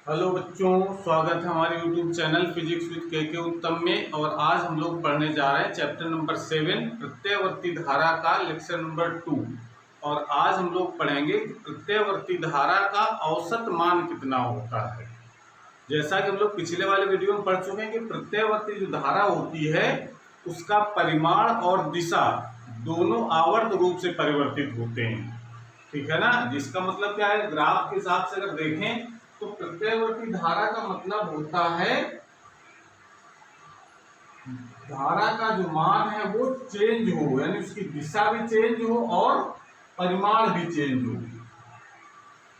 Hello बच्चों, स्वागत है हमारे YouTube चैनल फिजिक्स विद के उत्तम में। और आज हम लोग पढ़ने जा रहे हैं चैप्टर नंबर 7 प्रत्ययवर्ती धारा का लेक्चर नंबर 2। और आज हम लोग पढ़ेंगे कि प्रत्ययवर्ती धारा का औसत मान कितना होता है। जैसा कि हम लोग पिछले वाले वीडियो में पढ़ चुके हैं कि प्रत्ययवर्ती जो धारा होती है उसका परिमाण और दिशा दोनों आवर्त रूप से परिवर्तित होते हैं, ठीक है ना। जिसका मतलब क्या है, ग्राफ के हिसाब से अगर देखें तो प्रत्ययवर्ती धारा का मतलब होता है धारा का जो मान है वो चेंज हो, यानी उसकी दिशा भी चेंज हो और परिमाण भी चेंज हो।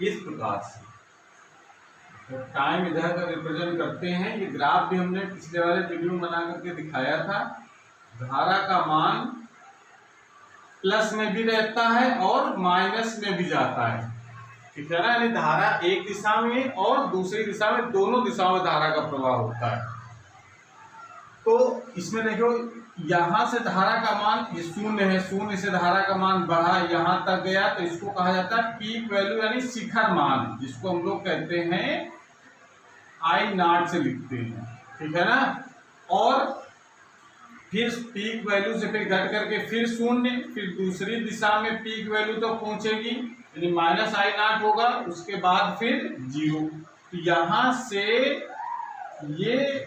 इस प्रकार से तो टाइम इधर का रिप्रेजेंट करते हैं। ये ग्राफ भी हमने पिछले वाले वीडियो में बना करके दिखाया था। धारा का मान प्लस में भी रहता है और माइनस में भी जाता है, ठीक है ना। यानी धारा एक दिशा में और दूसरी दिशा में, दोनों दिशाओं में धारा का प्रवाह होता है। तो इसमें देखो, यहां से धारा का मान ये शून्य है, शून्य से धारा का मान बढ़ा यहां तक गया, तो इसको कहा जाता है पीक वैल्यू यानी शिखर मान, जिसको हम लोग कहते हैं I0 से लिखते हैं, ठीक है ना। और फिर पीक वैल्यू से फिर घट करके फिर शून्य, फिर दूसरी दिशा में पीक वैल्यू तक पहुंचेगी यानी -I0 होगा, उसके बाद फिर 0। तो यहां से ये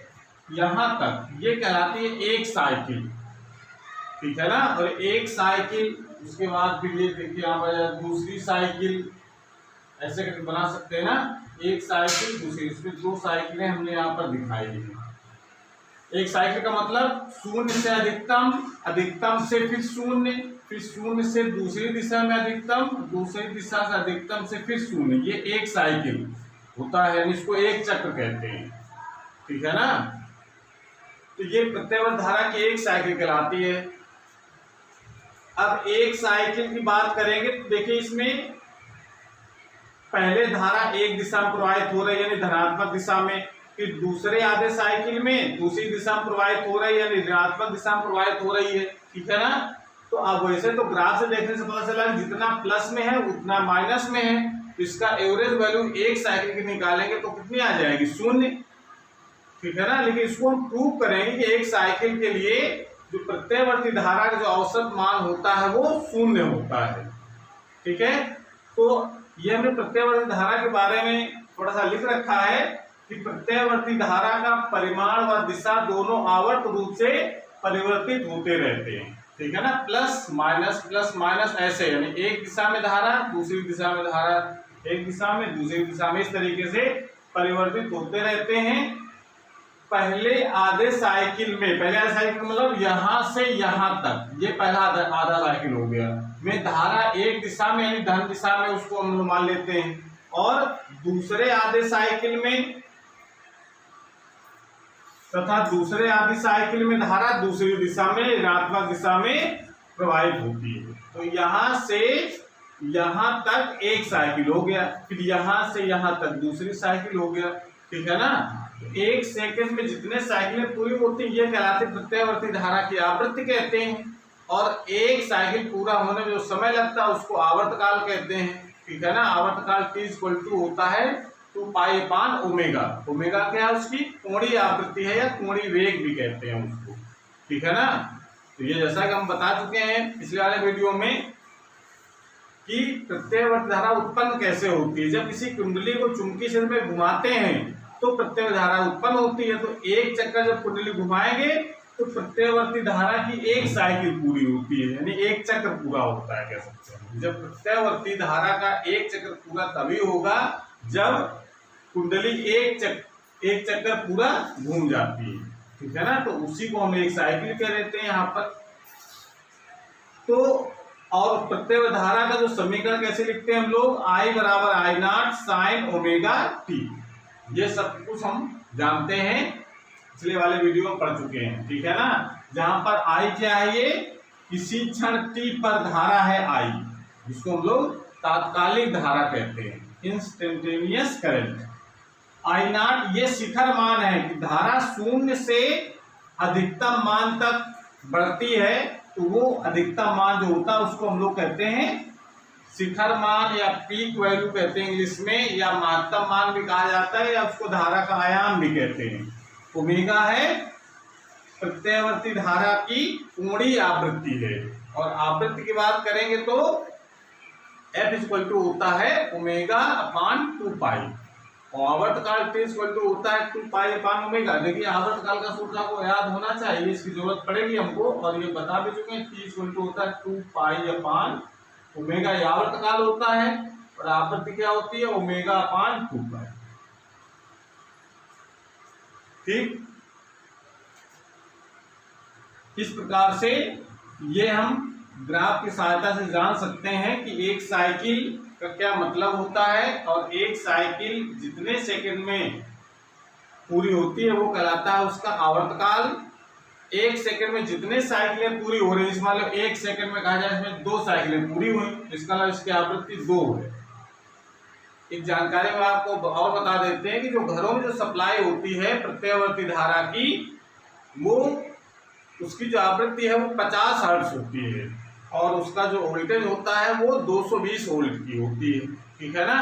यहां तक ये कहलाती है एक साइकिल, ठीक है ना। और एक साइकिल उसके बाद फिर ये देखिए आप दूसरी साइकिल ऐसे करके बना सकते हैं ना। एक साइकिल दूसरी, इसमें दो साइकिलें हमने यहाँ पर दिखाई है। एक साइकिल का मतलब शून्य से अधिकतम, अधिकतम से फिर शून्य, फिर शून्य से दूसरी दिशा में अधिकतम, दूसरी दिशा से अधिकतम से फिर शून्य। ये एक साइकिल होता है, इसको एक चक्र कहते हैं, ठीक है ना। तो ये प्रत्ययवर्ती धारा की एक साइकिल कहलाती है। अब एक साइकिल की बात करेंगे तो देखिए, इसमें पहले धारा एक दिशा में प्रवाहित हो रही है यानी धनात्मक दिशा में, फिर दूसरे आधे साइकिल में दूसरी दिशा में प्रवाहित हो रही है यानी ऋणात्मक दिशा में प्रवाहित हो रही है, ठीक है ना। तो अब वैसे तो ग्राफ से देखने से पता चला जितना प्लस में है उतना माइनस में है, तो इसका एवरेज वैल्यू एक साइकिल की निकालेंगे तो कितनी आ जाएगी, शून्य, ठीक है ना। लेकिन इसको हम प्रूव करेंगे कि एक साइकिल के लिए जो प्रत्ययवर्ती धारा का जो औसत मान होता है वो शून्य होता है, ठीक है। तो ये हमने प्रत्ययवर्ती धारा के बारे में थोड़ा सा लिख रखा है कि प्रत्ययवर्ती धारा का परिमाण व दिशा दोनों आवर्त रूप से परिवर्तित होते रहते हैं, ठीक है ना। प्लस माइनस ऐसे, यानी एक दिशा में धारा दूसरी दिशा में धारा, एक दिशा में दूसरी दिशा में, इस तरीके से परिवर्तित होते रहते हैं। पहले आधे साइकिल में, पहले आधे साइकिल मतलब यहां से यहां तक, ये पहला आधा साइकिल हो गया में धारा एक दिशा में यानी धन दिशा में, उसको हम मान लेते हैं। और दूसरे आधे साइकिल में तथा दूसरे आधी साइकिल में धारा दूसरी दिशा में ऋणात्मक दिशा में प्रवाहित होती है। तो यहां से यहां तक एक साइकिल हो गया, फिर यहां से यहां तक दूसरी साइकिल हो गया, ठीक है ना। एक सेकंड में जितने साइकिलें पूरी होती है ये कहलाती प्रत्ययवर्ती धारा की आवृत्ति कहते हैं। और एक साइकिल पूरा होने में जो समय लगता है उसको आवर्तकाल कहते हैं, ठीक है ना। आवर्तकाल T होता है 2π/ओमेगा। ओमेगा क्या है, उसकी कोणीय आवृत्ति है या कोणीय वेग भी कहते हैं उसको, ठीक है ना। तो ये जैसा कि हम बता चुके हैं पिछले वाले वीडियो में कि प्रत्ययवर्ती धारा उत्पन्न कैसे होती है। जब किसी कुंडली को चुंबकीय क्षेत्र में घुमाते हैं तो प्रत्ययवर्ती धारा उत्पन्न होती है। तो एक चक्कर जब कुंडली घुमाएंगे तो प्रत्ययवर्ती धारा की एक साइकिल पूरी होती है, यानी एक चक्र पूरा होता है, कह सकते हैं। जब प्रत्ययवर्ती धारा का एक चक्र पूरा तभी होगा जब कुंडली एक चक्कर पूरा घूम जाती है, ठीक है ना। तो उसी को हम एक साइकिल कह देते हैं यहाँ पर। तो और प्रत्ययवर्ती धारा का जो समीकरण कैसे लिखते हैं हम लोग, I = I0 sin ωt। ये सब कुछ हम जानते हैं, पिछले वाले वीडियो में पढ़ चुके हैं, ठीक है ना। जहां पर I क्या है, ये किसी क्षण t पर धारा है I, जिसको हम लोग तात्कालिक धारा कहते हैं, इंस्टेंटेनियस करंट। I0 ये शिखर मान है कि धारा शून्य से अधिकतम मान तक बढ़ती है, तो वो अधिकतम मान जो होता है उसको हम लोग कहते हैं शिखर मान या पीक वैल्यू कहते हैं इंग्लिश में, या महत्तम मान भी कहा जाता है, या उसको धारा का आयाम भी कहते हैं। ओमेगा है प्रत्यावर्ती धारा की कोणीय आवृत्ति है। और आवृत्ति की बात करेंगे तो F इक्वल टू होता है ओमेगा अपान 2 और आवर्तकाल T इक्वल टू होता है 2 अपान ओमेगा। देखिए आवर्तकाल का सूत्र आपको याद होना चाहिए, इसकी जरूरत पड़ेगी हमको, और ये बता भी चुके हैं। T इक्वल टू होता है 2 अपान ओमेगा, ये आवर्तकाल होता है, और आवृत्ति क्या होती है ओमेगा अपान 2। ठीक, इस प्रकार से ये हम ग्राफ की सहायता से जान सकते हैं कि एक साइकिल का क्या मतलब होता है, और एक साइकिल जितने सेकंड में पूरी होती है वो कहलाता है उसका आवर्तकाल। एक सेकंड में जितने साइकिलें पूरी हो रही है, मान लो एक सेकंड में कहा जाए इसमें 2 साइकिलें पूरी हुई, इसका मतलब इसकी आवृत्ति 2 है। एक जानकारी में आपको और बता देते हैं कि जो घरों में जो सप्लाई होती है प्रत्यावर्ती धारा की, वो उसकी जो आवृत्ति है वो 50 हर्ट्ज होती है, और उसका जो वोल्टेज होता है वो 220 वोल्ट की होती है। ठीक है ना।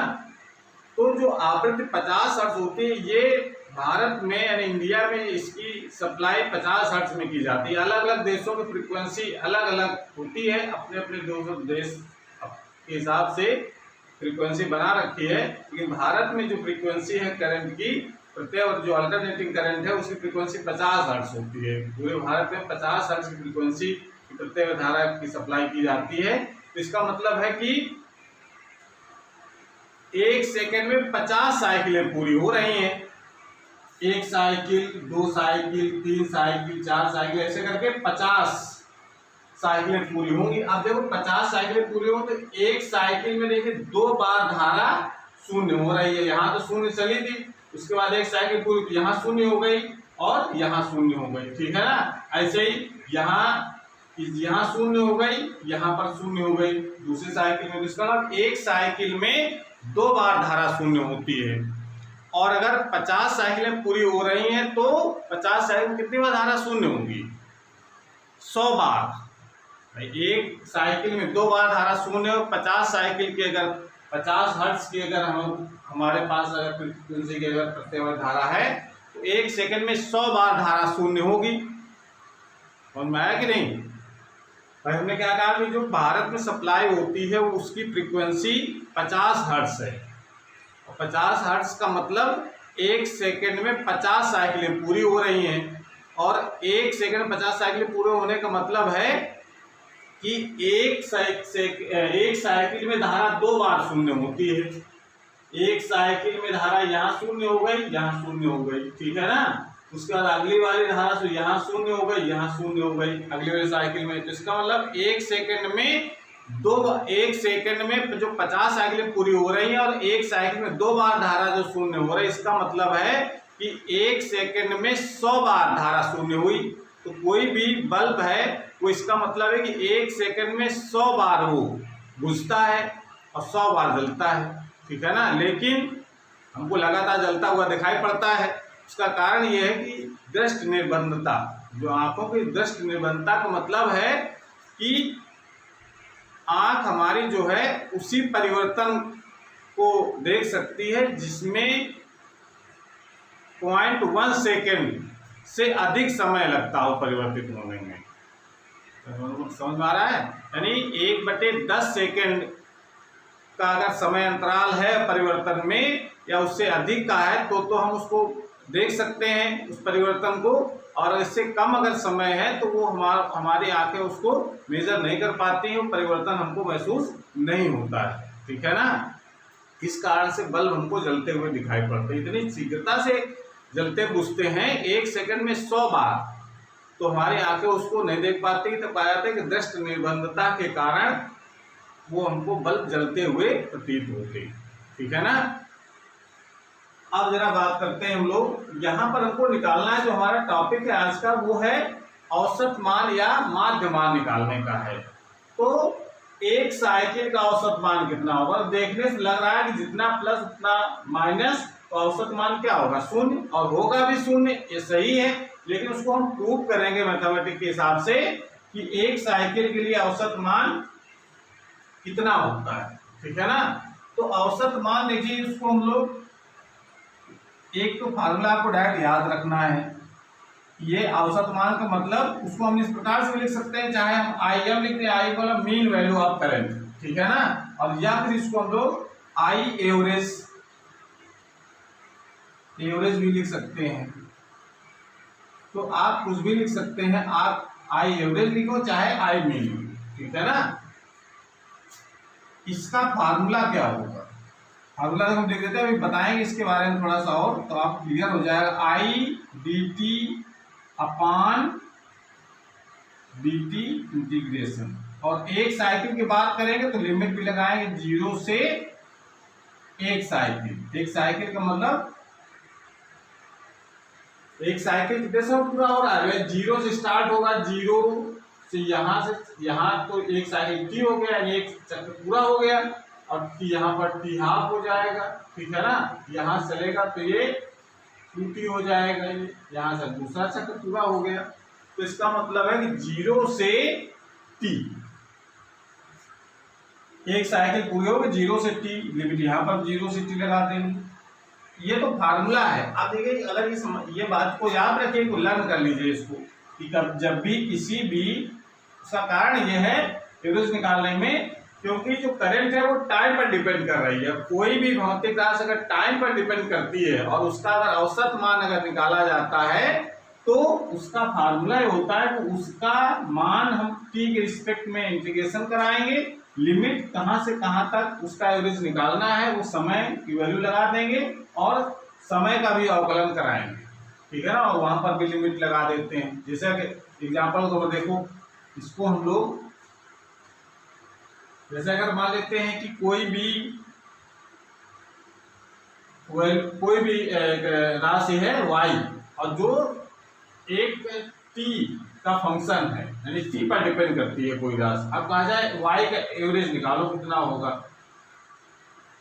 तो जो आवृत्ति 50 हर्ट्ज होती है, ये भारत में यानी इंडिया में इसकी सप्लाई 50 हर्ट्ज में की जाती है। अलग अलग देशों की फ्रीक्वेंसी अलग अलग होती है, अपने अपने देश के हिसाब से फ्रीक्वेंसी बना रखी है, लेकिन भारत में जो फ्रीक्वेंसी है करंट की, प्रत्यावर्ती जो अल्टरनेटिंग करंट है उसकी फ्रीक्वेंसी 50 हर्ट्ज होती है। पूरे भारत में 50 हर्ट्ज की फ्रीक्वेंसी प्रत्यावर्ती धारा की सप्लाई की जाती है। तो इसका मतलब है कि एक सेकंड में 50 साइकिलें पूरी हो रही हैं। 1 साइकिल, 2 साइकिल, 3 साइकिल, 4 साइकिल, ऐसे करके 50 साइकिलें पूरी होंगी। अब देखो 50 साइकिलें पूरी हो तो एक साइकिल में देखिए 2 बार धारा शून्य हो रही है। यहाँ तो शून्य चली थी, उसके बाद एक साइकिल पूरी, यहाँ शून्य हो गई और यहाँ शून्य हो गई। ठीक है ना। ऐसे ही यहाँ शून्य हो गई, यहाँ पर शून्य हो गई दूसरी साइकिल में। इसका मतलब एक साइकिल में 2 बार धारा शून्य होती है। और अगर 50 साइकिलें पूरी हो रही हैं तो 50 साइकिल कितनी बार धारा शून्य होंगी? 100 बार। एक साइकिल में 2 बार धारा शून्य, और 50 साइकिल की अगर 50 हर्ट्ज की अगर हमारे पास अगर फ्रीक्वेंसी की अगर प्रत्यावर्ती धारा है तो एक सेकंड में 100 बार धारा शून्य होगी। समझ में आया कि नहीं? भाई हमने क्या कहा कि जो भारत में सप्लाई होती है वो उसकी फ्रीक्वेंसी 50 हर्ट्ज है, और 50 हर्ट्ज का मतलब एक सेकंड में 50 साइकिलें पूरी हो रही हैं। और एक सेकंड में 50 साइकिलें पूरे होने का मतलब है कि एक साइकिल में धारा 2 बार शून्य होती है। एक साइकिल में धारा यहाँ शून्य हो गई, यहाँ शून्य हो गई। ठीक है ना। उसके बाद अगली वाली धारा से यहाँ शून्य हो गई, यहाँ शून्य हो गई अगली वाली साइकिल में। तो इसका मतलब एक सेकंड में जो 50 साइकिलें पूरी हो रही हैं, और एक साइकिल में 2 बार धारा जो शून्य हो रही है, इसका मतलब है कि एक सेकंड में 100 बार धारा शून्य हुई। तो कोई भी बल्ब है वो इसका मतलब है कि एक सेकंड में 100 बार वो बुझता है और 100 बार जलता है। ठीक है ना। लेकिन हमको लगातार जलता हुआ दिखाई पड़ता है। उसका कारण ये है कि दृष्टि निर्बंधता, जो आंखों की दृष्टि निर्बंधता का मतलब है कि आंख हमारी जो है उसी परिवर्तन को देख सकती है जिसमें 0.1 सेकेंड से अधिक समय लगता हो परिवर्तित होने में। समझ में आ रहा है? यानी 1/10 सेकेंड का अगर समय अंतराल है परिवर्तन में, या उससे अधिक का है, तो हम उसको देख सकते हैं उस परिवर्तन को। और इससे कम अगर समय है तो वो हमारी आंखें उसको मेजर नहीं कर पाती हैं, परिवर्तन हमको महसूस नहीं होता है। ठीक है ना। इस कारण से बल्ब हमको जलते हुए दिखाई पड़ते हैं, इतनी शीघ्रता से जलते बुझते हैं एक सेकंड में 100 बार, तो हमारी आंखें उसको नहीं देख पाती। तो पाया जाता है कि दृष्टि निर्बंधता के कारण वो हमको बल्ब जलते हुए प्रतीत होते। ठीक है ना। अब जरा बात करते हैं हम लोग, यहाँ पर हमको निकालना है जो हमारा टॉपिक है आज का, वो है औसत मान या माध्य मान निकालने का है। तो एक साइकिल का औसत मान कितना होगा? देखने से लग रहा है कि जितना प्लस उतना माइनस, तो औसत मान क्या होगा? 0, और होगा भी 0। ये सही है, लेकिन उसको हम प्रूव करेंगे मैथमेटिक्स के हिसाब से कि एक साइकिल के लिए औसत मान कितना होता है, ठीक है ना। तो औसत मान देखिए, इसको हम लोग एक तो फार्मूला आपको डायरेक्ट याद रखना है। ये औसत मान का मतलब उसको हम इस प्रकार से भी लिख सकते हैं, चाहे हम आई एम लिखते हैं, आई मतलब मीन वैल्यू ऑफ करंट, ठीक है ना, और या फिर इसको हम लोग आई एवरेज भी लिख सकते हैं। तो आप कुछ भी लिख सकते हैं, आप आई एवरेज लिखो चाहे आई मीन, ठीक है ना। इसका फार्मूला क्या होगा, फार्मूला हम देख देते हैं, अभी बताएंगे इसके बारे में थोड़ा सा और, तो आप क्लियर हो जाएगा। I D T upon D T integration, और एक साइकिल की बात करेंगे तो लिमिट भी लगाएंगे 0 से एक साइकिल। एक साइकिल का मतलब एक साइकिल कितने से पूरा हो रहा है, 0 से स्टार्ट होगा, 0 से यहाँ तो एक साइकिल टी हो गया, एक चक्र पूरा हो गया, और यहाँ पर टी हाफ हो जाएगा, ठीक है ना। यहाँ चलेगा तो ये 2t हो जाएगा, यहाँ से दूसरा चक्र पूरा हो गया। तो इसका मतलब है कि 0 से t, एक साइकिल पूरी होगी 0 से t, लिमिट यहाँ पर 0 से t लगा देंगे। ये तो फार्मूला है। आप देखिए, अगर ये बात को याद रखिए, को लर्न कर लीजिए इसको, कि जब भी किसी भी, उसका कारण ये है एवरेज निकालने में, क्योंकि जो करंट है वो टाइम पर डिपेंड कर रही है। कोई भी भौतिक राशि अगर टाइम पर डिपेंड करती है और उसका अगर औसत मान अगर निकाला जाता है, तो उसका फार्मूला ये होता है कि उसका मान हम t के रिस्पेक्ट में इंटीग्रेशन कराएंगे, लिमिट कहां से कहां तक उसका एवरेज निकालना है वो समय की वैल्यू लगा देंगे, और समय का भी अवकलन कराएंगे, ठीक है ना, और वहां पर भी लिमिट लगा देते हैं। जैसे कि एग्जांपल को देखो, इसको हम लोग जैसे अगर मान लेते हैं कि कोई भी राशि है y, और जो एक t का फंक्शन है, यानी t पर डिपेंड करती है कोई राशि। अब कहा जाए y का एवरेज निकालो कितना होगा,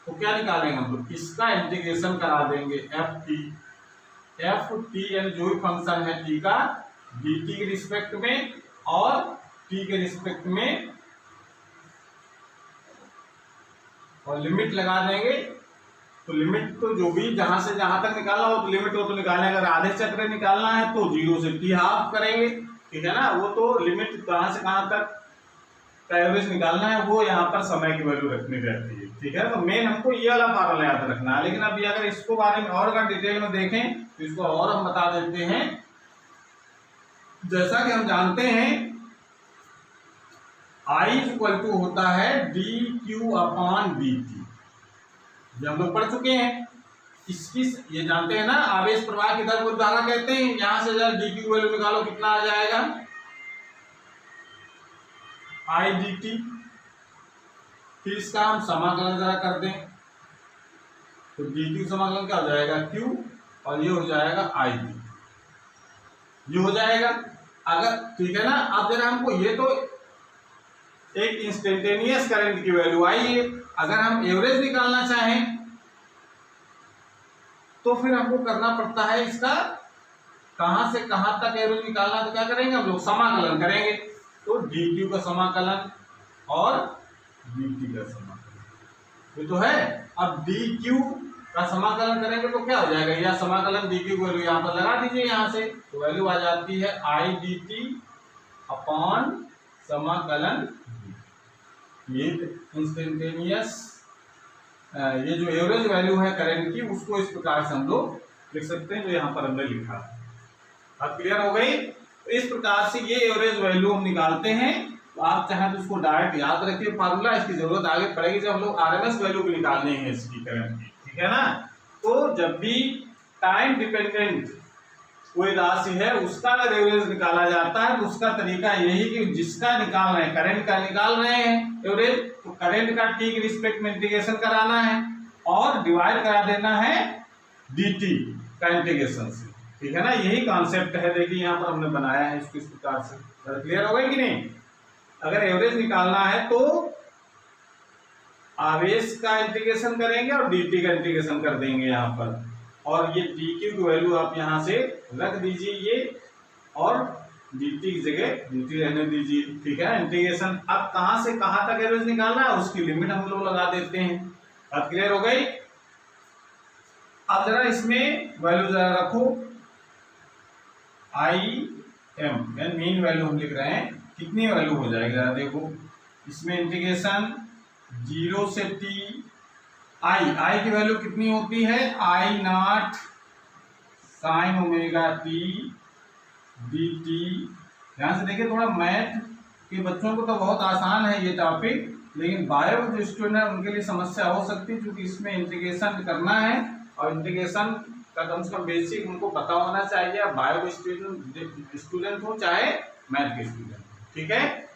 तो क्या निकालेंगे हम लोग, इसका इंटीग्रेशन करा देंगे एफ टी यानी जो भी फंक्शन है t का, dt के रिस्पेक्ट में और t के रिस्पेक्ट में, और लिमिट लगा देंगे। तो लिमिट तो जो भी जहां से जहां तक निकालना हो तो लिमिट हो तो निकालना, अगर आधे चक्र निकालना है तो 0 से t हाफ करेंगे, ठीक है ना। वो तो लिमिट कहां से कहां तक का एवरेज निकालना है वो यहाँ पर समय की वैल्यू रखनी रहती है, ठीक है। तो मेन हमको ये वाला फार्मूला याद रखना है। लेकिन अभी अगर इसको बारे में और अगर डिटेल में देखें तो इसको और हम बता देते हैं। जैसा कि हम जानते हैं I इक्वल टू होता है dq अपॉन dt, ये हम लोग पढ़ चुके हैं। इसकी ये जानते हैं ना, आवेश प्रवाह की दर को धारा कहते हैं। यहां से जरा dq की वैल्यू निकालो, कितना आ जाएगा, I dt। फिर इसका हम समाकलन जरा कर दें, तो dq समाकलन क्या हो जाएगा, q, और ये हो जाएगा I dt, ये हो जाएगा। अगर ठीक है ना, अब जरा हमको ये तो एक इंस्टेंटेनियस करंट की वैल्यू आई है। अगर हम एवरेज निकालना चाहें तो फिर हमको करना पड़ता है इसका कहां से कहां तक एवरेज निकालना, तो क्या करेंगे हम लोग, समाकलन करेंगे। तो dq का समाकलन और dt का समाकलन, ये तो है। अब dq का समाकलन करेंगे तो क्या हो जाएगा, या समाकलन dq की वैल्यू यहाँ पर लगा दीजिए, यहाँ से तो वैल्यू आ जाती है I dt अपॉन समाकलन। ये इंस्टेंटेनियस ये जो एवरेज वैल्यू है करंट की, उसको इस प्रकार से हम लोग लिख सकते हैं जो यहाँ पर हमने लिखा है। अब क्लियर हो गई। तो इस प्रकार से ये एवरेज वैल्यू हम निकालते हैं। तो आप चाहें तो उसको डायरेक्ट याद रखिए फार्मूला, इसकी जरूरत आगे पड़ेगी जब हम लोग आरएमएस वैल्यू भी निकालने हैं इसकी करंट की, ठीक है ना। तो जब भी टाइम डिपेंडेंट कोई राशि है उसका अगर एवरेज निकाला जाता है तो उसका तरीका यही कि जिसका निकाल रहे हैं, करंट का निकाल रहे हैं एवरेज, तो करंट का टी के रिस्पेक्ट में इंटीग्रेशन कराना है और डिवाइड करा देना है dt का इंटीग्रेशन से, ठीक है ना। यही कॉन्सेप्ट है। देखिए यहाँ पर हमने बनाया है इसको इस प्रकार से। क्लियर हो गई कि नहीं। अगर एवरेज निकालना है तो आवेश का इंटीग्रेशन करेंगे और dt का इंटीग्रेशन कर देंगे यहाँ पर, और ये dq की वैल्यू आप यहाँ से रख दीजिए ये, और dt की जगह dt रहने दीजिए, ठीक है। इंटीग्रेशन अब कहां से कहां तक एवरेज निकालना है उसकी लिमिट हम लोग लगा देते हैं। बात क्लियर हो गई। अब जरा इसमें वैल्यू जरा रखो, आई एम मीन वैल्यू हम लिख रहे हैं, कितनी वैल्यू हो जाएगी जरा देखो। इसमें इंटीग्रेशन 0 से t, आई की वैल्यू कितनी होती है, I naught sine omega t d t. ध्यान से देखिए, थोड़ा मैथ के बच्चों को तो बहुत आसान है ये टॉपिक, लेकिन बायो जो स्टूडेंट है उनके लिए समस्या हो सकती है, क्योंकि इसमें इंटीग्रेशन करना है और इंटीग्रेशन का कम से कम बेसिक उनको पता होना चाहिए, बायो के स्टूडेंट हो चाहे मैथ के स्टूडेंट, ठीक है।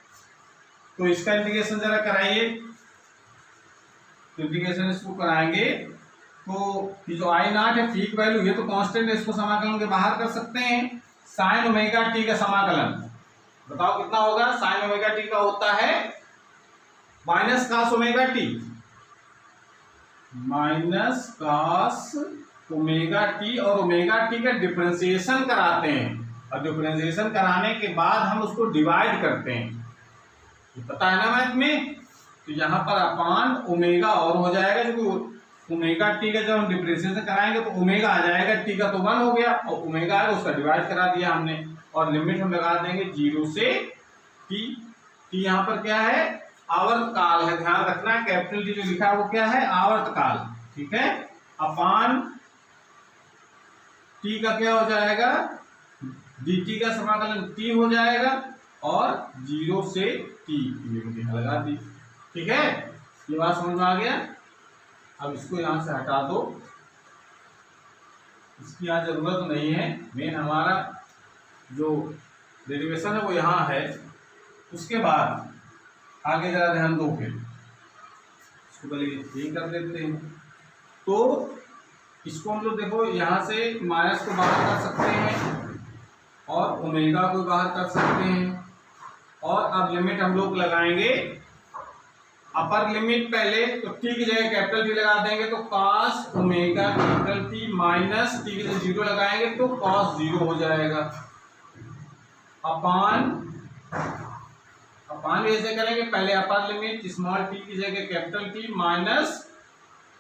तो इसका इंटीग्रेशन जरा कराइए। इंटीग्रेशन इसको कराएंगे तो ये जो आई नॉट है पीक वैल्यू, ये तो कांस्टेंट है, इसको समाकलन के बाहर कर सकते हैं। साइन ओमेगा टी का समाकलन बताओ कितना होगा। साइन ओमेगा टी का होता है minus cos omega t, minus cos omega t, और ओमेगा टी का डिफरेंशिएशन कराते हैं, और डिफरेंशिएशन कराने के बाद हम उसको डिवाइड करते हैं, ये पता है ना मैथ में। तो यहाँ पर अपान ओमेगा और हो जाएगा, क्योंकि ओमेगा टी का जब हम डिफरेंशिएशन कराएंगे तो ओमेगा आ जाएगा, टी का तो 1 हो गया और ओमेगा है उसका डिवाइड करा दिया हमने, और लिमिट हम लगा देंगे 0 से टी। टी यहाँ पर क्या है, आवर्त काल है, ध्यान रखना कैपिटल टी जो लिखा है वो क्या है, आवर्त काल, ठीक है। अपान टी का क्या हो जाएगा, dt का समाकलन t हो जाएगा, और 0 से t लिमिट यहाँ लगा दी, ठीक है। ये बात समझ में आ गया। अब इसको यहां से हटा दो, इसकी यहाँ जरूरत नहीं है, मेन हमारा जो डेरिवेशन है वो यहाँ है। उसके बाद आगे जरा ध्यान दो, फिर इसको पहले यही कर देते हैं। तो इसको हम लोग देखो यहाँ से माइनस को बाहर कर सकते हैं और ओमेगा को बाहर कर सकते हैं, और अब लिमिट हम लोग लगाएंगे। अपर लिमिट पहले तो t की जगह कैपिटल T लगा देंगे तो cos omega capital T minus t की जगह 0 लगाएंगे तो cos 0 हो जाएगा। अपान ऐसे करेंगे, पहले अपर लिमिट स्मॉल t की जगह कैपिटल T माइनस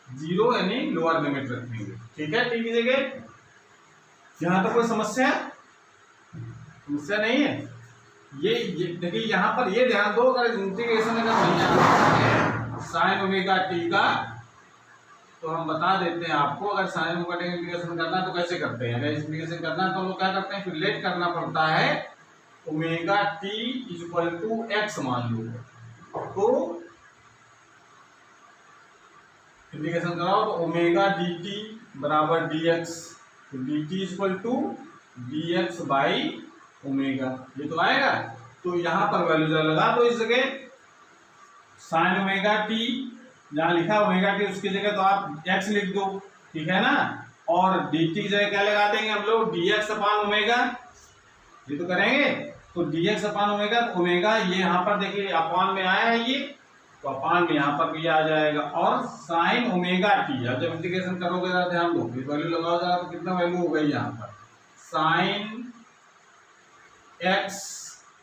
0 यानी लोअर लिमिट रखेंगे, ठीक है। t की जगह यहाँ तो कोई समस्या नहीं है। ये देखिए यहाँ पर ये ध्यान दो, अगर इंटीग्रेशन अगर नहीं आता है साइन ओमेगा टी का तो हम बता देते हैं आपको। अगर साइन ओमेगा टी का इंटीग्रेशन करना है तो कैसे करते हैं, अगर इंटीग्रेशन करना है तो हम लोग क्या करते हैं, फिर लेट करना पड़ता है। Omega t equal to x मान लो, तो इंटीग्रेशन कराओ तो ओमेगा डी टी बराबर डी एक्स, तो d t equal to d x by omega, ये तो आएगा। तो यहाँ पर वैल्यू जरा लगा दो इस जगह, साइन ओमेगा टी जहाँ लिखा ओमेगा टी उसकी जगह तो आप x लिख दो, ठीक है ना। और डी टी की जगह क्या लगा देंगे हम लोग, डी एक्स अपान ओमेगा, ये तो करेंगे। तो D x upon omega, omega ये यहाँ पर देखिए अपान में आया है ये, तो अपान में यहाँ पर भी आ जाएगा, और साइन ओमेगा टी। अब जब इंटीग्रेशन करोगे जरा ध्यान दो, वैल्यू लगाओ जरा, तो कितना वैल्यू हो गई यहाँ पर, साइन x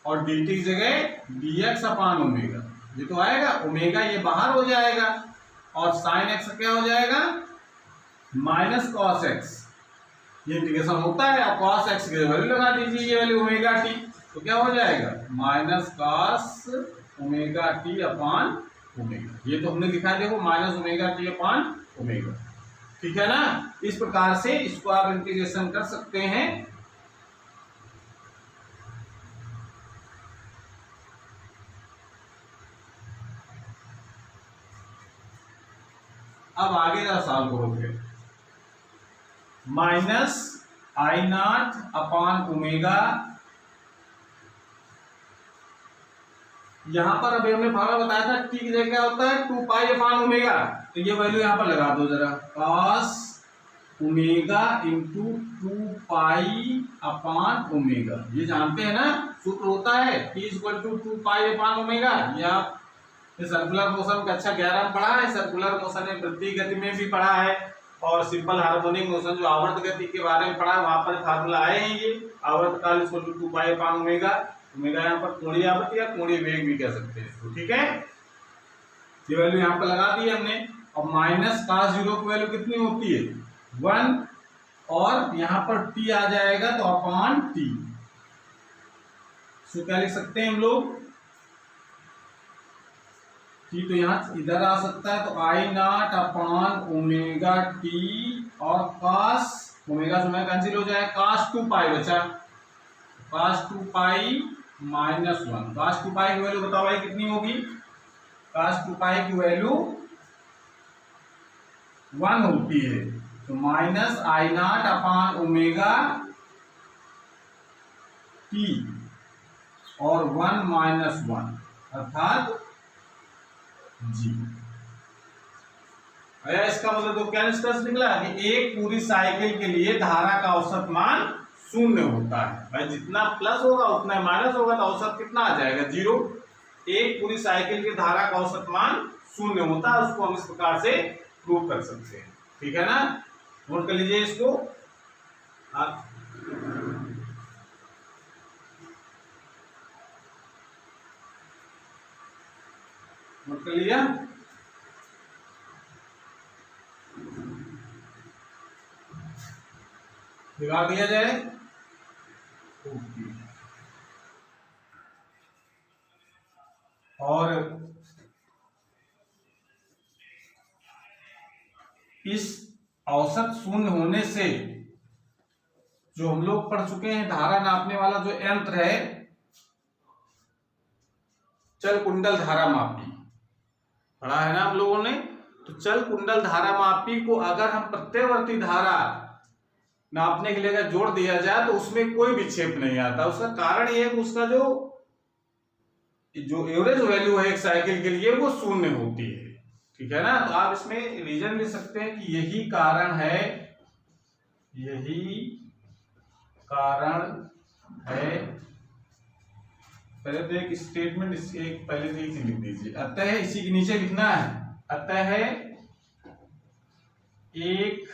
और dt की जगह dx अपान ओमेगा, ये तो आएगा। ओमेगा ये बाहर हो जाएगा और साइन x क्या हो जाएगा, माइनस कॉस x, ये इंटीग्रेशन होता है। अब कॉस x की वैल्यू लगा दीजिए, ये वैल्यू ओमेगा टी, तो क्या हो जाएगा, minus cos omega T upon omega, ये तो हमने लिखा है देखो, minus omega T upon omega, ठीक है ना। इस प्रकार से इसको आप इंटीग्रेशन कर सकते हैं। अब आगे जरा सॉल्व करो, फिर minus I not upon omega, यहां पर अभी हमने फॉर्मूला बताया था टी की जगह क्या होता है 2 पाई अपान ओमेगा, तो ये वैल्यू यहां पर लगा दो जरा, cos omega into 2 pi upon omega, ये जानते हैं ना सूत्र होता है t equal to 2 pi upon omega. ये आप सर्कुलर मोशन का अच्छा 11 में पढ़ा है, सर्कुलर मोशन में वृत्तीय गति में भी पढ़ा है, और सिंपल हार्मोनिक मोशन जो आवर्त गति के बारे में पढ़ा वहां पर फार्मूला आए हैं ये आवर्त काल इसको 2 पाई अपान ओमेगा, ओमेगा यहाँ पर कोणीय आवृत्ति या कोणीय वेग भी कह सकते हैं इसको, ठीक है। ये वैल्यू यहाँ पर लगा दी हमने। और माइनस cos 0 की वैल्यू कितनी होती है 1 और यहाँ पर t आ जाएगा तो अपान t, सो क्या लिख सकते हैं हम लोग t तो यहाँ इधर आ सकता है तो आई नॉट अपान ओमेगा टी और cos ओमेगा से कैंसिल हो जाए cos 2 पाई बचा, cos 2 पाई माइनस 1, cos 2 पाई की वैल्यू बताओ भाई कितनी होगी, cos 2 पाई की वैल्यू 1 होती है तो minus I not upon omega t और 1 माइनस 1 अर्थात जी। भैया इसका मतलब तो क्या निष्कर्ष निकला कि एक पूरी साइकिल के लिए धारा का औसत मान 0 होता है। भाई जितना प्लस होगा उतना माइनस होगा तो औसत कितना आ जाएगा 0। एक पूरी साइकिल की धारा का औसत मान 0 होता है, उसको हम इस प्रकार से प्रूव कर सकते हैं, ठीक है ना। नोट कर लीजिए इसको आप। नोट कर लिया। दिखा दिया जाए और इस औसत 0 होने से जो हम लोग पढ़ चुके हैं धारा नापने वाला जो यंत्र है चल कुंडल धारा मापी पढ़ा है ना हम लोगों ने। तो चल कुंडल धारा मापी को अगर हम प्रत्यवर्ती धारा नापने के लिए अगर जोड़ दिया जाए तो उसमें कोई विक्षेप नहीं आता। उसका कारण यह है कि उसका जो एवरेज वैल्यू है एक साइकिल के लिए वो 0 होती है, ठीक है ना। तो आप इसमें रीजन ले सकते हैं कि यही कारण है, यही कारण है। पहले तो एक स्टेटमेंट एक पहले से ही लिख दीजिए। अतः इसी के नीचे लिखना है, अतः एक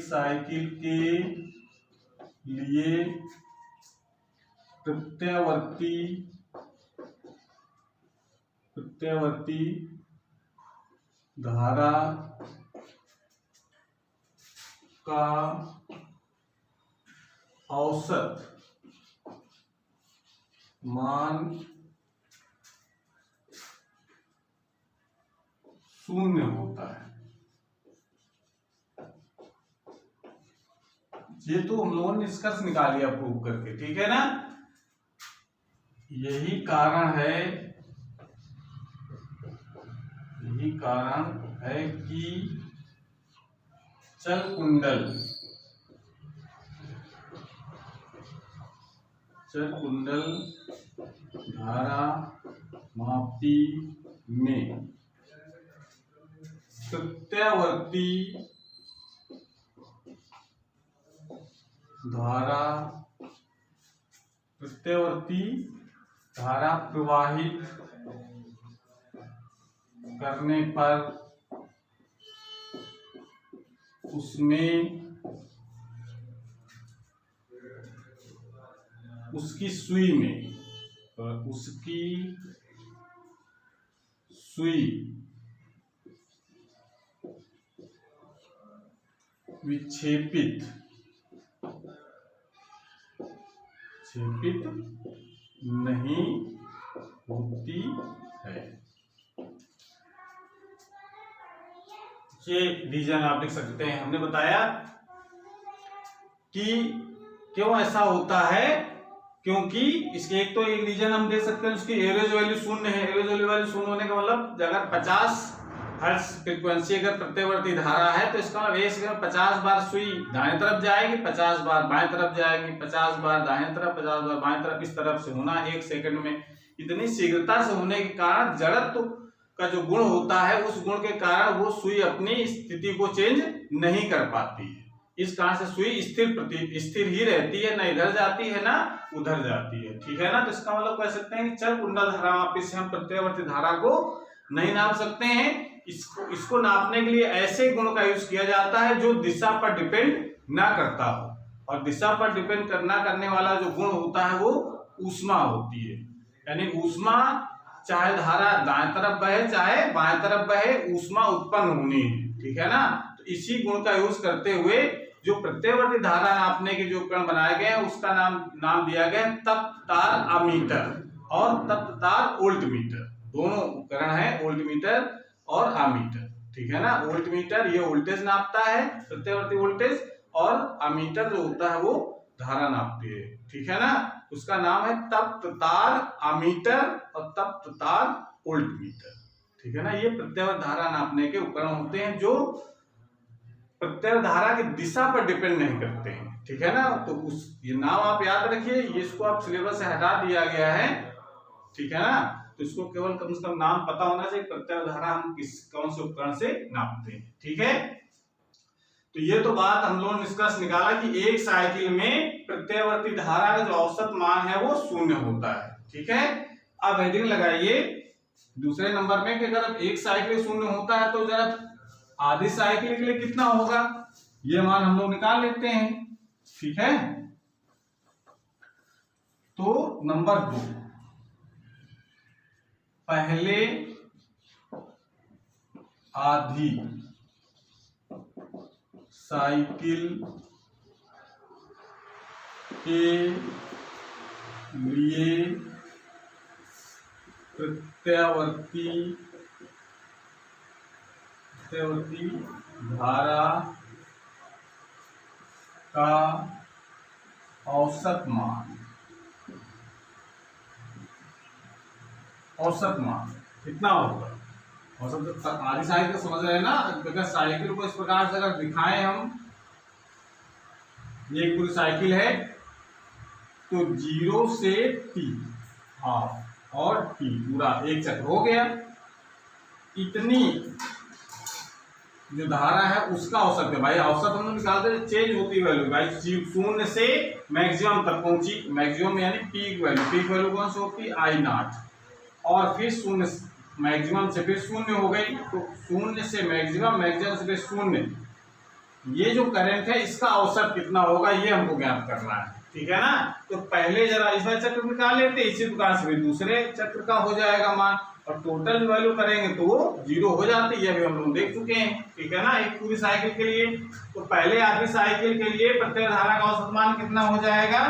साइकिल के लिए प्रत्यवर्ती धारा का औसत मान 0 होता है। ये तो हम लोगों ने निष्कर्ष निकाल लिया प्रूव करके, ठीक है ना। यही कारण है कि चल कुंडल धारा मापी में प्रत्यवर्ती धारा प्रवाहित करने पर उसमें उसकी सुई विक्षेपित नहीं होती है। ये रीजन आप लिख सकते हैं। हमने बताया कि क्यों ऐसा होता है, क्योंकि इसके एक तो एक रीजन हम दे सकते हैं उसकी एवरेज वैल्यू 0 है। एवरेज वैल्यू 0 होने का मतलब अगर 50 हर्ट्ज फ्रीक्वेंसी अगर प्रत्यवर्ती धारा है तो इसका मतलब 50 बार सुई दाएं तरफ जाएगी, 50 बार बाएं तरफ जाएगी, 50 बार दाएं तरफ, 50 बार बाएं तरफ, इस तरफ से होना 1 सेकंड में। इतनी शीघ्रता से होने के कारण जड़त्व का जो गुण होता है उस गुण के कारण वो सुई अपनी स्थिति को चेंज नहीं कर पाती है। इस कारण से सुई स्थिर ही रहती है, ना इधर जाती है ना उधर जाती है, ठीक है ना। तो इसका मतलब कह सकते हैं कि चल कुंडल धारा मापी से हम प्रत्यवर्ती धारा को नहीं नाप सकते हैं। इसको नापने के लिए ऐसे गुण का यूज किया जाता है जो दिशा पर डिपेंड ना करता हो, और दिशा पर डिपेंड करने वाला जो गुण होता है वो ऊष्मा होती है। यानी ऊष्मा, चाहे धारा दाएं तरफ बहे चाहे बाएं तरफ बहे, ऊष्मा उत्पन्न होनी है, ठीक है ना। तो इसी गुण का यूज करते हुए जो प्रत्ययवर्ती धारा नापने के जो उपकरण बनाए गए हैं उसका नाम दिया गया तप्त तार अमीटर और तप्त तार वोल्टमीटर। दोनों उपकरण है, वोल्टमीटर और अमीटर, ठीक है ना। वोल्टमीटर ये वोल्टेज नापता है, प्रत्ययवर्ती वोल्टेज, और अमीटर जो होता है वो धारा नापती है, ठीक है ना। उसका नाम है तप्त तार अमीटर और तप्त तार वोल्टमीटर, ठीक है ना। ये प्रत्ययवर्ती धारा नापने के उपकरण होते हैं जो प्रत्यय धारा की दिशा पर डिपेंड नहीं करते हैं, ठीक है ना। तो ये नाम आप याद रखिए, ये इसको आप सिलेबस से हटा दिया गया है, ठीक है ना। तो इसको केवल कम से कम नाम पता होना चाहिए, प्रत्यय धारा हम कौन से उपकरण से नापते हैं, ठीक है। तो ये तो बात हम लोग निष्कर्ष निकाला कि एक साइकिल में प्रत्ययवर्ती धारा का जो औसत मान है वो 0 होता है, ठीक है। अब हेडिंग लगाइए दूसरे नंबर में कि अगर एक साइकिल 0 होता है तो जरा आधी साइकिल के लिए कितना होगा, ये मान हम लोग निकाल लेते हैं, ठीक है। तो नंबर 2, पहले आधी साइकिल के लिए प्रत्ययवर्ती धारा का औसत मान कितना होगा। औसत आधी साइकिल को समझ रहे हैं ना। अगर साइकिल को इस प्रकार से अगर दिखाएं हम, ये पूरी साइकिल है तो 0 से T हाफ और T पूरा एक चक्र हो गया। इतनी जो धारा है उसका औसत है भाई। औसत हम लोग निकालते हैं, चेंज होती वैल्यू भाई, 0 से मैक्सिमम तक पहुंची, मैक्सिमम यानी पीक वैल्यू कौन सी होती है, I0, और फिर 0 मैक्सिमम से फिर 0 हो गई, तो 0 से मैक्सिमम से फिर 0। ये जो करंट है इसका औसत कितना होगा ये हमको ज्ञात करना है, ठीक है ना। तो पहले जरा इस वाले चक्र निकाल लेते, इसी प्रकार से फिर दूसरे चक्र का हो जाएगा मान, और टोटल वैल्यू करेंगे तो वो 0 हो जाती है। ये भी हम लोग देख चुके हैं, ठीक है ना, एक पूरी साइकिल के लिए। तो पहले आधी साइकिल के लिए प्रत्येक धारा का औसत मान कितना हो जाएगा,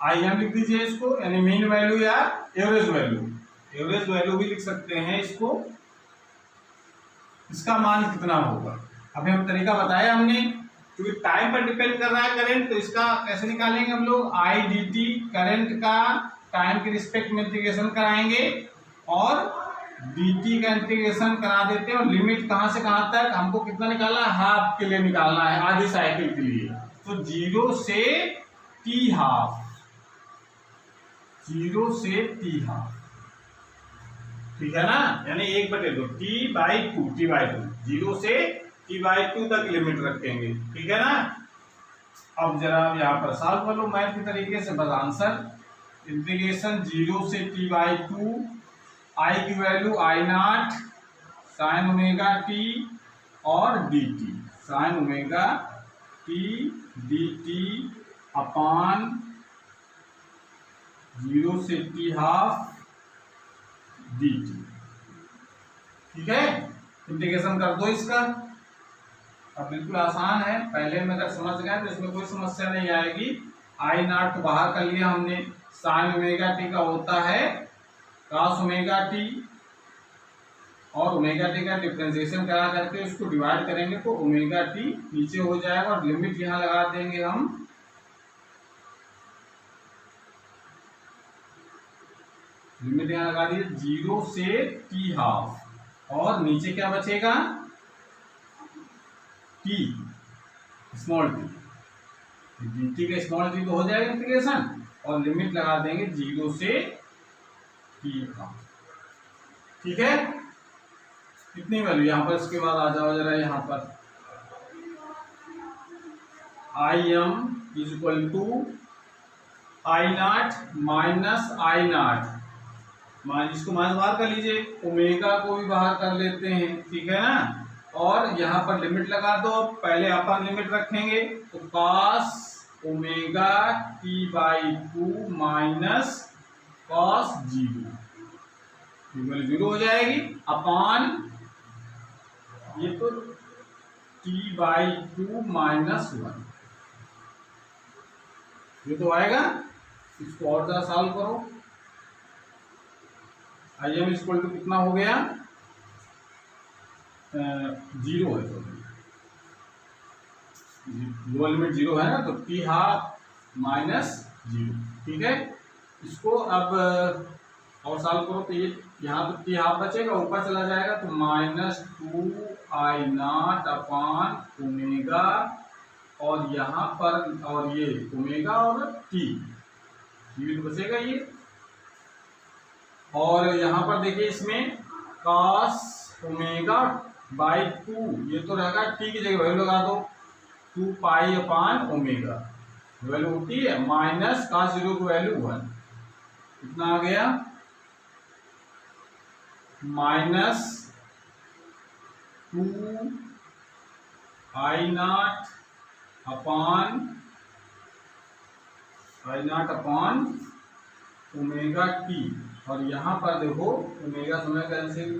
IM लिख दीजिए इसको, यानी मीन वैल्यू या एवरेज वैल्यू भी लिख सकते हैं इसको। इसका मान कितना होगा, अभी हम तरीका बताया हमने, क्योंकि टाइम पर डिपेंड कर रहा है करंट, तो इसका कैसे निकालेंगे हम लोग, IDT करंट का टाइम के रिस्पेक्ट में इंटीग्रेशन कराएंगे और dt का इंटीग्रेशन करा देते हैं, और लिमिट कहां से कहां तक हमको कितना निकालना है, हाफ के लिए निकालना है, आधी साइकिल के लिए। तो 0 से T हाफ, 0 से T हाफ, ठीक है ना, यानी 1/2 T/2, 0 से T/2 तक लिमिट रखेंगे, ठीक है ना। अब जरा यहाँ पर सॉल्व कर लो मैथ के तरीके से, बस आंसर इंटीग्रेशन 0 से T/2, I की value I0 sin omega t और dt, sin omega t dt अपान 0 से T हाफ dt, ठीक है। इंटीग्रेशन कर दो इसका। अब बिल्कुल आसान है, पहले में अगर समझ गए तो इसमें कोई समस्या नहीं आएगी। I0 को बाहर कर लिया हमने, sin ओमेगा t का होता है cos ओमेगा t, और ओमेगा t का डिफरेंशिएशन करा करके उसको डिवाइड करेंगे तो ओमेगा t नीचे हो जाएगा, और लिमिट यहाँ लगा देंगे हम, लिमिट यहाँ लगा दीजिए 0 से T हाफ, और नीचे क्या बचेगा, T स्मॉल t, dt का स्मॉल t तो हो जाएगा इंटीग्रेशन, और लिमिट लगा देंगे 0 से T हाफ, ठीक है। कितनी वैल्यू यहाँ पर, इसके बाद आ जाओ जरा यहाँ पर, IM is equal to I0 minus I0 इसको माइनस बाहर कर लीजिए, ओमेगा को भी बाहर कर लेते हैं, ठीक है ना। और यहाँ पर लिमिट लगा दो, पहले अपन लिमिट रखेंगे तो cos omega t/2 minus cos 0 हो जाएगी अपान ये तो t/2 माइनस 1, ये तो आएगा। इसको और जरा सॉल्व करो। im इक्वल टू कितना हो गया, 0 है, सॉरी लोअर लिमिट 0 है ना, तो t हाफ माइनस 0, ठीक है। इसको अब और सॉल्व करो तो ये यहाँ तो t हाफ बचेगा, ऊपर चला जाएगा तो -2i0 अपान ओमेगा, और यहाँ पर और ये ओमेगा और t भी तो बचेगा ये। और यहाँ पर देखिए इसमें cos ओमेगा/2, ये तो रहेगा, t की जगह वैल्यू लगा दो 2 पाई अपान ओमेगा, वैल्यू होती है माइनस cos 0 की वैल्यू 1, कितना आ गया -2i0 अपान ओमेगा t। और यहाँ पर देखो ओमेगा समय कैंसिल,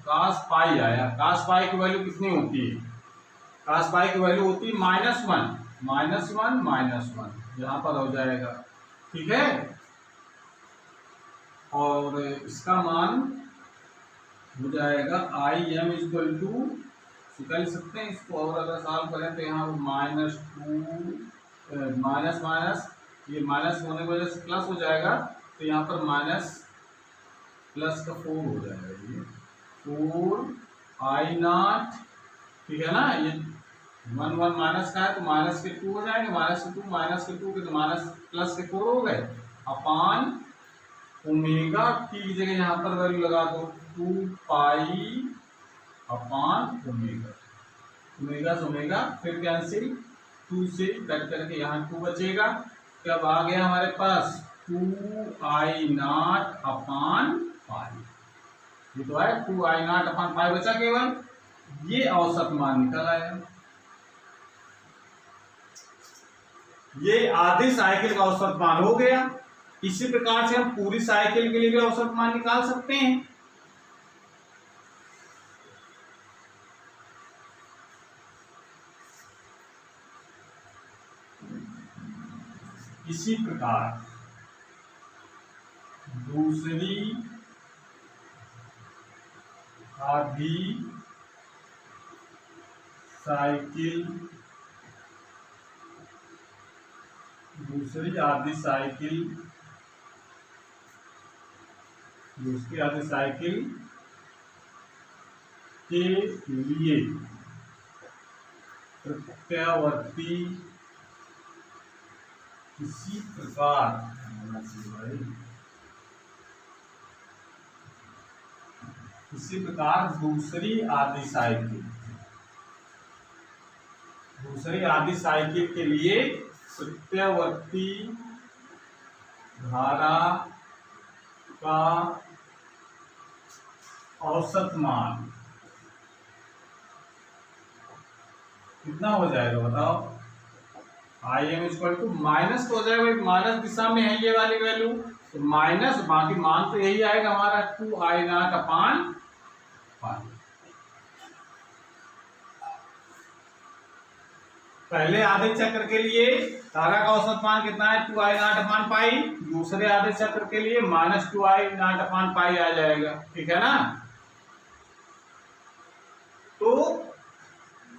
cos पाई आया, cos पाई की वैल्यू कितनी होती है, cos पाई की वैल्यू होती है -1, यहाँ पर हो जाएगा, ठीक है। और इसका मान हो जाएगा im इक्वल टू, निकाल सकते हैं इसको, और अगर सॉल्व करें तो यहाँ -2 माइनस ये माइनस होने की वजह से प्लस हो जाएगा, तो यहाँ पर माइनस प्लस का 4 हो जाएगा, ये 4i0, ठीक है ना। ये 1 माइनस का है तो माइनस के 2 हो जाएंगे, माइनस के 2 के तो माइनस प्लस के 4 हो गए, अपान ओमेगा t की जगह यहाँ पर वैल्यू लगा दो 2 पाई अपान ओमेगा से ओमेगा, फिर कैंसिल 2 से कट करके यहाँ 2 बचेगा, तब आ गया हमारे पास 2i0 अपान पाई, ये तो है 2i0 अपान पाई बचा केवल, ये औसत मान निकल आया। ये आधी साइकिल का औसत मान हो गया। इसी प्रकार से हम पूरी साइकिल के लिए भी औसत मान निकाल सकते हैं। इसी प्रकार दूसरी आधी साइकिल दूसरी आधी साइकिल के लिए प्रत्यावर्ती इसी प्रकार दूसरी आधी साइकिल के लिए प्रत्यावर्ती धारा का औसत मान कितना हो जाएगा बताओ। im इक्वल टू माइनस तो हो जाएगा, माइनस दिशा में है ये वाली वैल्यू, तो माइनस, बाकी मान तो यही आएगा हमारा 2i0 अपान पाई। पहले आधे चक्र के लिए धारा का औसत मान कितना है 2i0 अपान पाई, दूसरे आधे चक्र के लिए -2i0 अपान पाई आ जाएगा, ठीक है ना। तो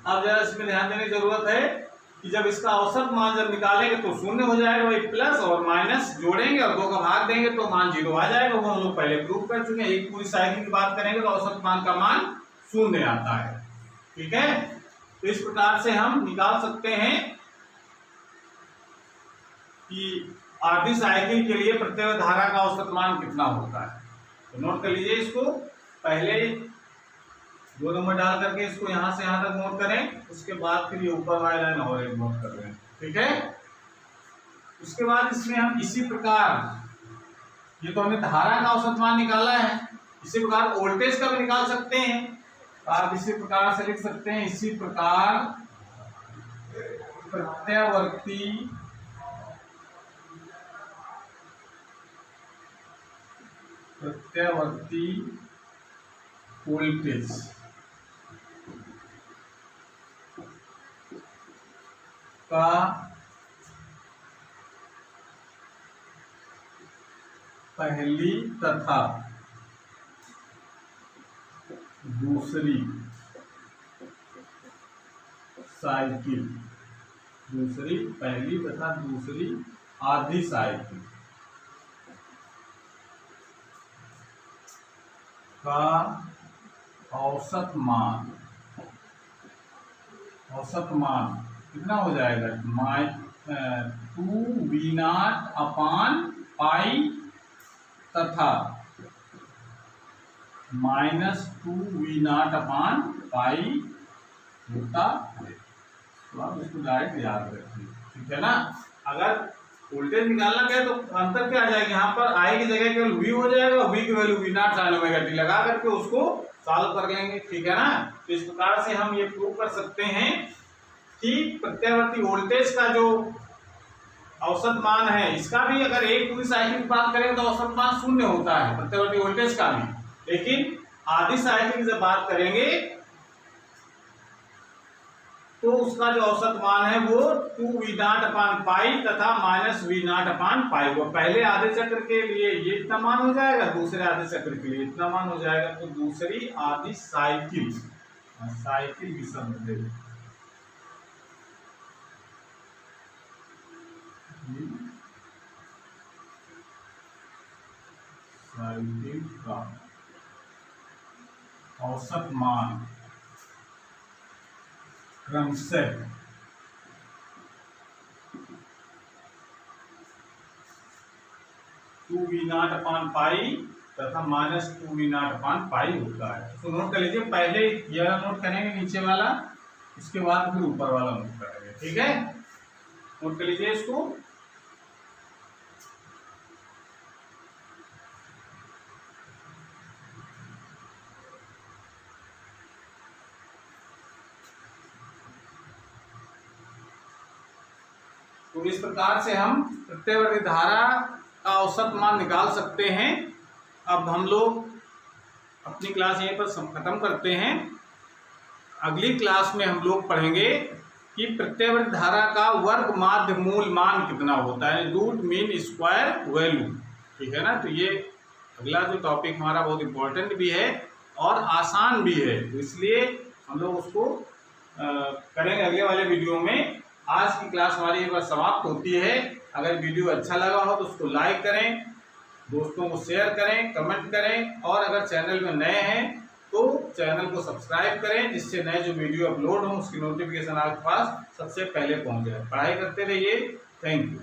अब जरा इसमें ध्यान देने की जरूरत है कि जब इसका औसत मान जब निकालेंगे तो शून्य हो जाएगा, वही प्लस और माइनस जोड़ेंगे और 2 का भाग देंगे तो मान 0 आ जाएगा, वो हम लोग पहले प्रूव कर चुके हैं। एक पूरी साइकिल की बात करेंगे तो औसत मान का मान 0 आता है, ठीक है। तो इस प्रकार से हम निकाल सकते हैं कि आधी साइकिल के लिए प्रत्येक धारा का औसत मान कितना होता है। तो नोट कर लीजिए इसको, पहले 2 नंबर डाल करके इसको यहां से यहां तक नोट करें, उसके बाद फिर ये ऊपर वाली लाइन और एक नोट कर रहे हैं, ठीक है। उसके बाद इसमें हम इसी प्रकार ये तो हमने धारा का औसत मान निकाला है। इसी प्रकार वोल्टेज का भी निकाल सकते हैं। तो आप इसी प्रकार से लिख सकते हैं, इसी प्रकार प्रत्यावर्ती वोल्टेज का पहली तथा दूसरी साइकिल, पहली तथा दूसरी आधी साइकिल का औसत मान कितना हो जाएगा, 2V0/पाई तथा -2V0/पाई होता है। तो आप इसको डायरेक्ट याद रखिए, ठीक है ना। अगर वोल्टेज निकालना क्या है तो अंतर क्या आ जाएगा, यहाँ पर आई की जगह केवल V हो जाएगा, V की वैल्यू V0 sin ωt लगा करके उसको सॉल्व कर लेंगे, ठीक है ना। तो इस प्रकार से हम ये प्रूव कर सकते हैं कि प्रत्यावर्ती वोल्टेज का जो औसत मान है, इसका भी अगर एक पूरी साइकिल की बात करें तो औसत मान 0 होता है प्रत्यावर्ती वोल्टेज का भी, लेकिन आधी साइकिल की जब बात करेंगे तो उसका जो औसत मान है वो 2V0/पाई तथा -V0/पाई। वो पहले आधे चक्र के लिए ये इतना मान हो जाएगा, दूसरे आधे चक्र के लिए इतना मान हो जाएगा। तो दूसरी आधी साइकिल भी समझे, साइकिल का औसत मान क्रमशः 2V0/पाई तथा -2V0/पाई होता है। तो नोट कर लीजिए, पहले यह नोट करेंगे नीचे वाला, इसके बाद फिर ऊपर वाला नोट करेंगे, ठीक है। नोट कर लीजिए इसको। तो इस प्रकार से हम प्रत्यावर्ती धारा का औसत मान निकाल सकते हैं। अब हम लोग अपनी क्लास यहीं पर खत्म करते हैं। अगली क्लास में हम लोग पढ़ेंगे कि प्रत्यावर्ती धारा का वर्ग माध्य मूल मान कितना होता है, रूट मीन स्क्वायर वैल्यू, ठीक है ना। तो ये अगला जो टॉपिक हमारा बहुत इम्पोर्टेंट भी है और आसान भी है, तो इसलिए हम लोग उसको करेंगे अगले वाले वीडियो में। आज की क्लास हमारी एक बार समाप्त होती है। अगर वीडियो अच्छा लगा हो तो उसको लाइक करें, दोस्तों को शेयर करें, कमेंट करें, और अगर चैनल में नए हैं तो चैनल को सब्सक्राइब करें, जिससे नए जो वीडियो अपलोड हो उसकी नोटिफिकेशन आपके पास सबसे पहले पहुंच जाए। पढ़ाई करते रहिए। Thank you.